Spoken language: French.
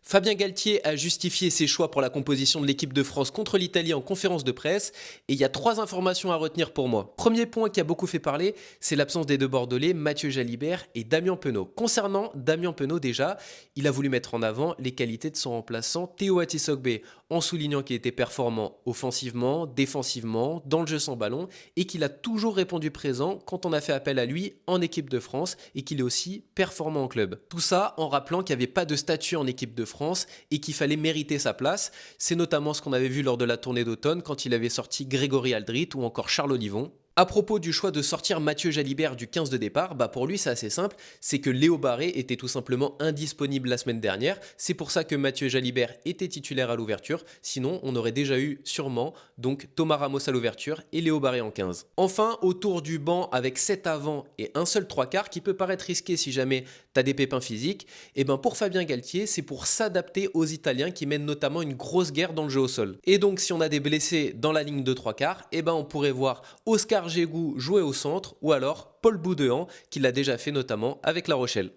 Fabien Galtier a justifié ses choix pour la composition de l'équipe de France contre l'Italie en conférence de presse, et il y a trois informations à retenir pour moi. Premier point qui a beaucoup fait parler, c'est l'absence des deux Bordelais, Mathieu Jalibert et Damien Penaud. Concernant Damien Penaud déjà, il a voulu mettre en avant les qualités de son remplaçant Théo Atisogbe, en soulignant qu'il était performant offensivement, défensivement, dans le jeu sans ballon, et qu'il a toujours répondu présent quand on a fait appel à lui en équipe de France, et qu'il est aussi performant en club. Tout ça en rappelant qu'il n'y avait pas de statut en équipe de France et qu'il fallait mériter sa place. C'est notamment ce qu'on avait vu lors de la tournée d'automne quand il avait sorti Grégory Aldrit ou encore Charles Olivon. À propos du choix de sortir Mathieu Jalibert du 15 de départ, pour lui c'est assez simple, c'est que Léo Barré était tout simplement indisponible la semaine dernière, c'est pour ça que Mathieu Jalibert était titulaire à l'ouverture, sinon on aurait déjà eu sûrement donc Thomas Ramos à l'ouverture et Léo Barré en 15. Enfin, autour du banc avec 7 avant et un seul 3 quarts qui peut paraître risqué si jamais t'as des pépins physiques, et pour Fabien Galtier c'est pour s'adapter aux Italiens qui mènent notamment une grosse guerre dans le jeu au sol. Et donc si on a des blessés dans la ligne de 3 quarts, on pourrait voir Oscar Gégou jouer au centre ou alors Paul Boudéan qui l'a déjà fait notamment avec La Rochelle.